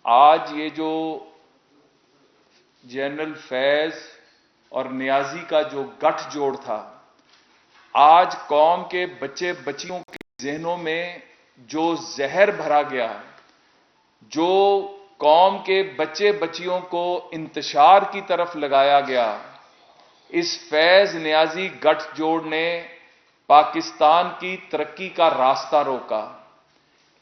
آج یہ جو جنرل فیض اور نیازی کا جو گٹھ جوڑ تھا، آج قوم کے بچے بچیوں کے ذہنوں میں جو زہر بھرا گیا، جو قوم کے بچے بچیوں کو انتشار کی طرف لگایا گیا، اس فیض نیازی گٹھ جوڑ نے پاکستان کی ترقی کا راستہ روکا۔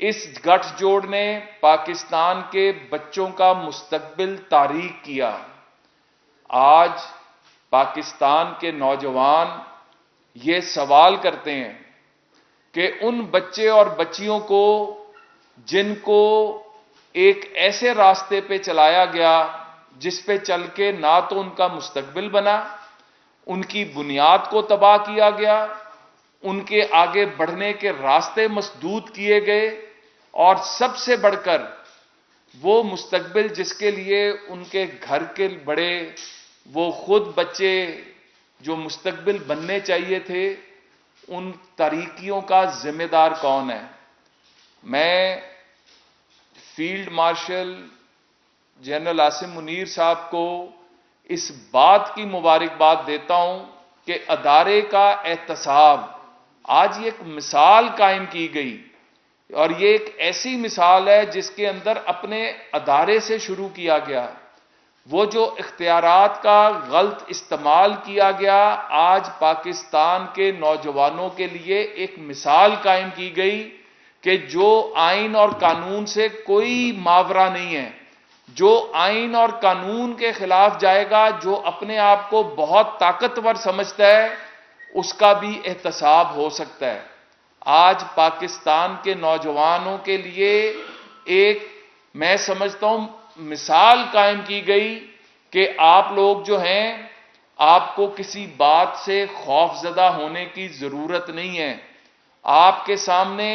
اس گٹھ جوڑ نے پاکستان کے بچوں کا مستقبل تاریک کیا۔ آج پاکستان کے نوجوان یہ سوال کرتے ہیں کہ ان بچے اور بچیوں کو جن کو ایک ایسے راستے پہ چلایا گیا جس پہ چل کے نہ تو ان کا مستقبل بنا، ان کی بنیاد کو تباہ کیا گیا، ان کے آگے بڑھنے کے راستے مسدود کیے گئے، اور سب سے بڑھ کر وہ مستقبل جس کے لیے ان کے گھر کے بڑے، وہ خود بچے جو مستقبل بننے چاہیے تھے، ان تاریکیوں کا ذمہ دار کون ہے؟ میں field marshal general Asim Munir صاحب کو اس بات کی مبارکباد دیتا ہوں کہ ادارے کا احتساب، آج یہ ایک مثال قائم کی گئی، اور یہ ایک ایسی مثال ہے جس کے اندر اپنے ادارے سے شروع کیا گیا۔ وہ جو اختیارات کا غلط استعمال کیا گیا، آج پاکستان کے نوجوانوں کے لیے ایک مثال قائم کی گئی کہ جو آئین اور قانون سے کوئی ماورا نہیں ہے، جو آئین اور قانون کے خلاف جائے گا، جو اپنے آپ کو بہت طاقتور سمجھتا ہے، اس کا بھی احتساب ہو سکتا ہے۔ آج پاکستان کے نوجوانوں کے لیے ایک، میں سمجھتا ہوں، مثال قائم کی گئی کہ آپ لوگ جو ہیں، آپ کو کسی بات سے خوف زدہ ہونے کی ضرورت نہیں ہے۔ آپ کے سامنے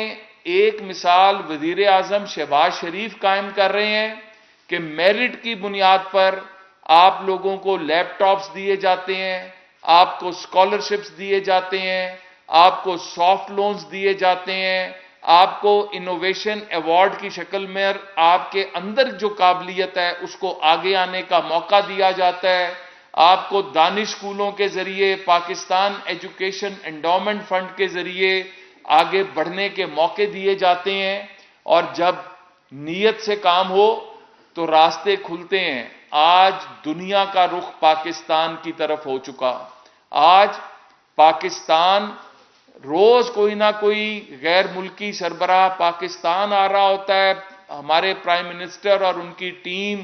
ایک مثال وزیر اعظم شہباز شریف قائم کر رہے ہیں کہ میرٹ کی بنیاد پر آپ لوگوں کو لیپ ٹاپس دیے جاتے ہیں، آپ کو اسکالرشپس دیے جاتے ہیں، آپ کو سافٹ لونز دیے جاتے ہیں، آپ کو انوویشن ایوارڈ کی شکل میں آپ کے اندر جو قابلیت ہے اس کو آگے آنے کا موقع دیا جاتا ہے، آپ کو دانش اسکولوں کے ذریعے، پاکستان ایجوکیشن انڈومنٹ فنڈ کے ذریعے آگے بڑھنے کے موقع دیے جاتے ہیں، اور جب نیت سے کام ہو تو راستے کھلتے ہیں۔ آج دنیا کا رخ پاکستان کی طرف ہو چکا۔ آج پاکستان، روز کوئی نہ کوئی غیر ملکی سربراہ پاکستان آ رہا ہوتا ہے، ہمارے پرائم منسٹر اور ان کی ٹیم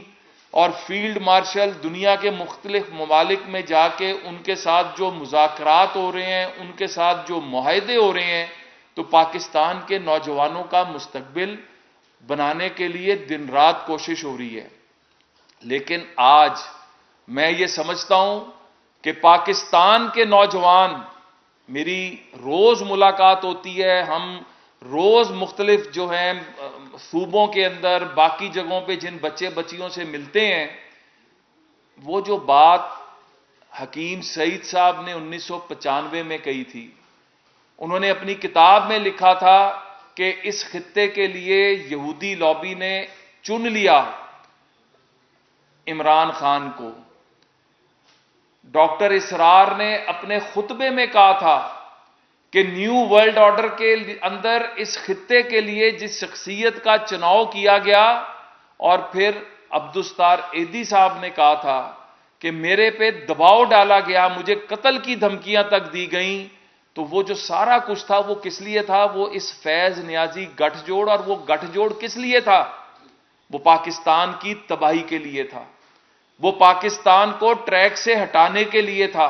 اور فیلڈ مارشل دنیا کے مختلف ممالک میں جا کے ان کے ساتھ جو مذاکرات ہو رہے ہیں، ان کے ساتھ جو معاہدے ہو رہے ہیں، تو پاکستان کے نوجوانوں کا مستقبل بنانے کے لیے دن رات کوشش ہو رہی ہے۔ لیکن آج میں یہ سمجھتا ہوں کہ پاکستان کے نوجوان، میری روز ملاقات ہوتی ہے، ہم روز مختلف جو ہیں صوبوں کے اندر، باقی جگہوں پہ جن بچے بچیوں سے ملتے ہیں، وہ جو بات حکیم سعید صاحب نے 1995 میں کہی تھی، انہوں نے اپنی کتاب میں لکھا تھا کہ اس خطے کے لیے یہودی لابی نے چن لیا عمران خان کو۔ ڈاکٹر اسرار نے اپنے خطبے میں کہا تھا کہ نیو ورلڈ آرڈر کے اندر اس خطے کے لیے جس شخصیت کا چناؤ کیا گیا، اور پھر عبدالستار ایدھی صاحب نے کہا تھا کہ میرے پہ دباؤ ڈالا گیا، مجھے قتل کی دھمکیاں تک دی گئیں، تو وہ جو سارا کچھ تھا وہ کس لیے تھا؟ وہ اس فیض نیازی گٹھ جوڑ، اور وہ گٹھ جوڑ کس لیے تھا؟ وہ پاکستان کی تباہی کے لیے تھا، وہ پاکستان کو ٹریک سے ہٹانے کے لیے تھا،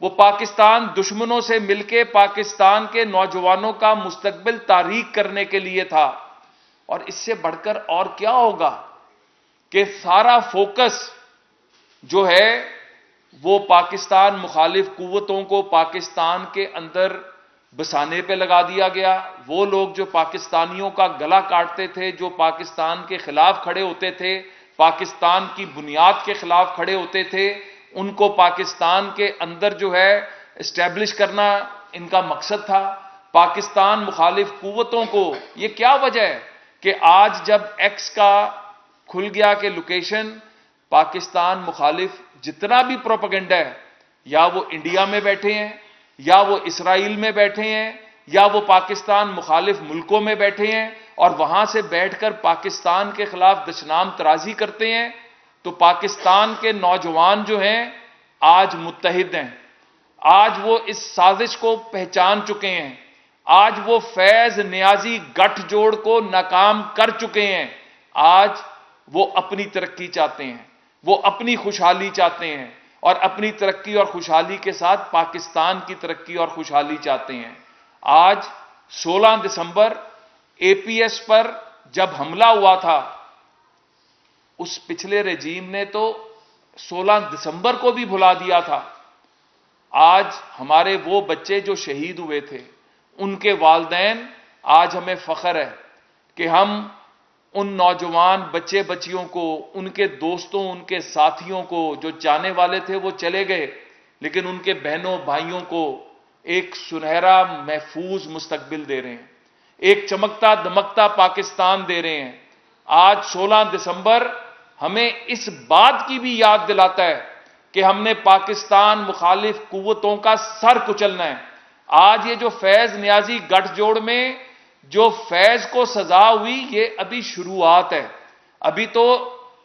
وہ پاکستان دشمنوں سے مل کے پاکستان کے نوجوانوں کا مستقبل تاریک کرنے کے لیے تھا۔ اور اس سے بڑھ کر اور کیا ہوگا کہ سارا فوکس جو ہے وہ پاکستان مخالف قوتوں کو پاکستان کے اندر بسانے پہ لگا دیا گیا۔ وہ لوگ جو پاکستانیوں کا گلا کاٹتے تھے، جو پاکستان کے خلاف کھڑے ہوتے تھے، پاکستان کی بنیاد کے خلاف کھڑے ہوتے تھے، ان کو پاکستان کے اندر جو ہے اسٹیبلش کرنا ان کا مقصد تھا۔ پاکستان مخالف قوتوں کو، یہ کیا وجہ ہے کہ آج جب ایکس کا کھل گیا کہ لوکیشن پاکستان مخالف جتنا بھی پروپیگنڈا ہے، یا وہ انڈیا میں بیٹھے ہیں، یا وہ اسرائیل میں بیٹھے ہیں، یا وہ پاکستان مخالف ملکوں میں بیٹھے ہیں اور وہاں سے بیٹھ کر پاکستان کے خلاف دشنام ترازی کرتے ہیں، تو پاکستان کے نوجوان جو ہیں آج متحد ہیں، آج وہ اس سازش کو پہچان چکے ہیں، آج وہ فیض نیازی گٹھ جوڑ کو ناکام کر چکے ہیں، آج وہ اپنی ترقی چاہتے ہیں، وہ اپنی خوشحالی چاہتے ہیں اور اپنی ترقی اور خوشحالی کے ساتھ پاکستان کی ترقی اور خوشحالی چاہتے ہیں۔ آج 16 دسمبر اے پی ایس پر جب حملہ ہوا تھا، اس پچھلے رجیم نے تو 16 دسمبر کو بھی بھلا دیا تھا۔ آج ہمارے وہ بچے جو شہید ہوئے تھے، ان کے والدین، آج ہمیں فخر ہے کہ ہم ان نوجوان بچے بچیوں کو، ان کے دوستوں، ان کے ساتھیوں کو جو جانے والے تھے وہ چلے گئے، لیکن ان کے بہنوں بھائیوں کو ایک سنہرا محفوظ مستقبل دے رہے ہیں، ایک چمکتا دمکتا پاکستان دے رہے ہیں۔ آج 16 دسمبر ہمیں اس بات کی بھی یاد دلاتا ہے کہ ہم نے پاکستان مخالف قوتوں کا سر کچلنا ہے۔ آج یہ جو فیض نیازی گٹھ جوڑ میں جو فیض کو سزا ہوئی، یہ ابھی شروعات ہے، ابھی تو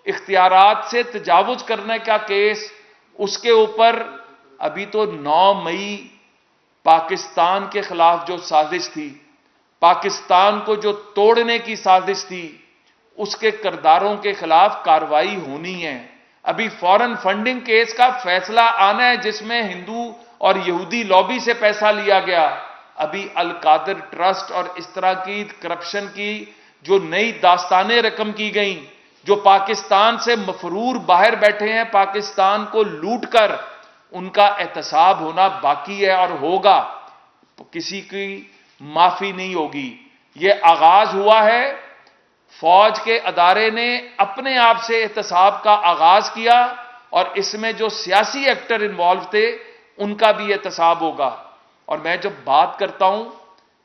اختیارات سے تجاوز کرنے کا کیس، اس کے اوپر ابھی تو 9 مئی پاکستان کے خلاف جو سازش تھی، پاکستان کو جو توڑنے کی سازش تھی، اس کے کرداروں کے خلاف کارروائی ہونی ہے۔ ابھی فورن فنڈنگ کیس کا فیصلہ آنا ہے جس میں ہندو اور یہودی لابی سے پیسہ لیا گیا۔ ابھی القادر ٹرسٹ اور اس طرح کی کرپشن کی جو نئی داستانیں رقم کی گئیں، جو پاکستان سے مفرور باہر بیٹھے ہیں پاکستان کو لوٹ کر، ان کا احتساب ہونا باقی ہے اور ہوگا، کسی کی معافی نہیں ہوگی۔ یہ آغاز ہوا ہے، فوج کے ادارے نے اپنے آپ سے احتساب کا آغاز کیا اور اس میں جو سیاسی ایکٹر انوالو تھے ان کا بھی احتساب ہوگا۔ اور میں جب بات کرتا ہوں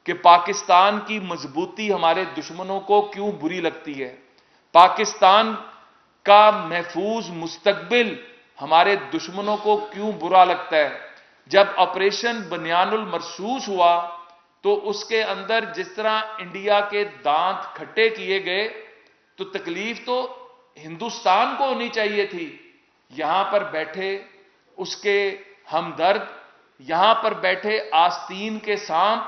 کہ پاکستان کی مضبوطی ہمارے دشمنوں کو کیوں بری لگتی ہے، پاکستان کا محفوظ مستقبل ہمارے دشمنوں کو کیوں برا لگتا ہے، جب آپریشن بنیان المرصوص ہوا تو اس کے اندر جس طرح انڈیا کے دانت کھٹے کیے گئے، تو تکلیف تو ہندوستان کو ہونی چاہیے تھی۔ یہاں پر بیٹھے اس کے ہمدرد، یہاں پر بیٹھے آستین کے سانپ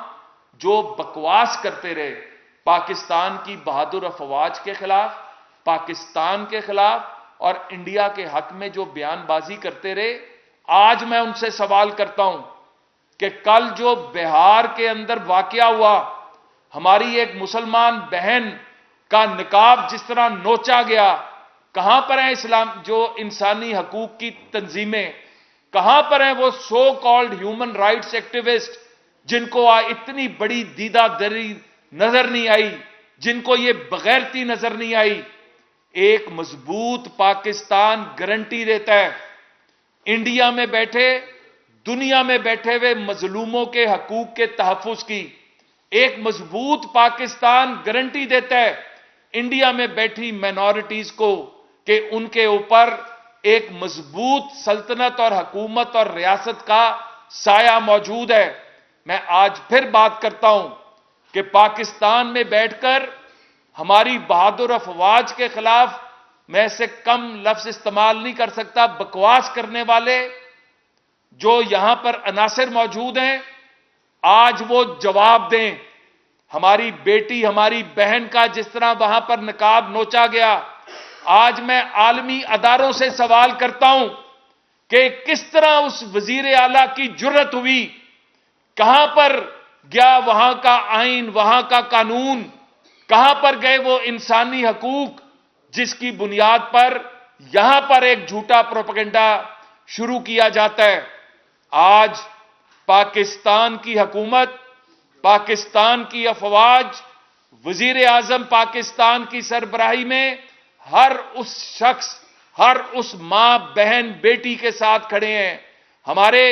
جو بکواس کرتے رہے پاکستان کی بہادر افواج کے خلاف، پاکستان کے خلاف اور انڈیا کے حق میں جو بیان بازی کرتے رہے، آج میں ان سے سوال کرتا ہوں کہ کل جو بہار کے اندر واقعہ ہوا، ہماری ایک مسلمان بہن کا نقاب جس طرح نوچا گیا، کہاں پر ہیں اسلام جو انسانی حقوق کی تنظیمیں، کہاں پر ہیں وہ so called human rights activist جن کو اتنی بڑی دیدہ دری نظر نہیں آئی، جن کو یہ بغیرتی نظر نہیں آئی؟ ایک مضبوط پاکستان گارنٹی دیتا ہے انڈیا میں بیٹھے، دنیا میں بیٹھے ہوئے مظلوموں کے حقوق کے تحفظ کی۔ ایک مضبوط پاکستان گارنٹی دیتا ہے انڈیا میں بیٹھی مائنورٹیز کو کہ ان کے اوپر ایک مضبوط سلطنت اور حکومت اور ریاست کا سایہ موجود ہے۔ میں آج پھر بات کرتا ہوں کہ پاکستان میں بیٹھ کر ہماری بہادر افواج کے خلاف میں اسے کم لفظ استعمال نہیں کر سکتا، بکواس کرنے والے جو یہاں پر عناصر موجود ہیں، آج وہ جواب دیں۔ ہماری بیٹی، ہماری بہن کا جس طرح وہاں پر نقاب نوچا گیا، آج میں عالمی اداروں سے سوال کرتا ہوں کہ کس طرح اس وزیر اعلیٰ کی جرت ہوئی، کہاں پر گیا وہاں کا آئین، وہاں کا قانون، کہاں پر گئے وہ انسانی حقوق جس کی بنیاد پر یہاں پر ایک جھوٹا پروپیگنڈا شروع کیا جاتا ہے۔ آج پاکستان کی حکومت، پاکستان کی افواج، وزیر اعظم پاکستان کی سربراہی میں ہر اس شخص، ہر اس ماں، بہن، بیٹی کے ساتھ کھڑے ہیں۔ ہمارے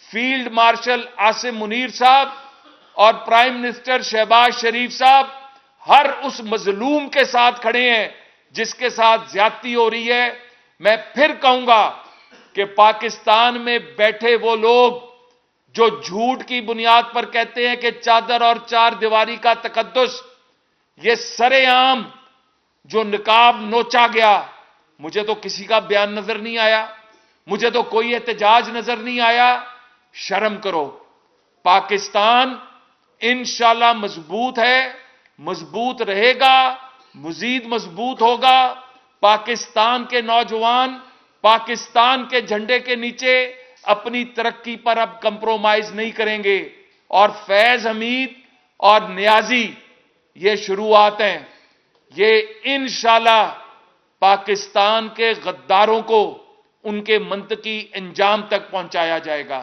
فیلڈ مارشل عاصم منیر صاحب اور پرائم منسٹر شہباز شریف صاحب ہر اس مظلوم کے ساتھ کھڑے ہیں جس کے ساتھ زیادتی ہو رہی ہے، میں پھر کہوں گا کہ پاکستان میں بیٹھے وہ لوگ جو جھوٹ کی بنیاد پر کہتے ہیں کہ چادر اور چار دیواری کا تقدس، یہ سرے عام جو نقاب نوچا گیا، مجھے تو کسی کا بیان نظر نہیں آیا، مجھے تو کوئی احتجاج نظر نہیں آیا۔ شرم کرو۔ پاکستان انشاءاللہ مضبوط ہے، مضبوط رہے گا، مزید مضبوط ہوگا۔ پاکستان کے نوجوان پاکستان کے جھنڈے کے نیچے اپنی ترقی پر اب کمپرومائز نہیں کریں گے، اور فیض حمید اور نیازی یہ شروعات ہیں، یہ انشاءاللہ پاکستان کے غداروں کو ان کے منطقی انجام تک پہنچایا جائے گا۔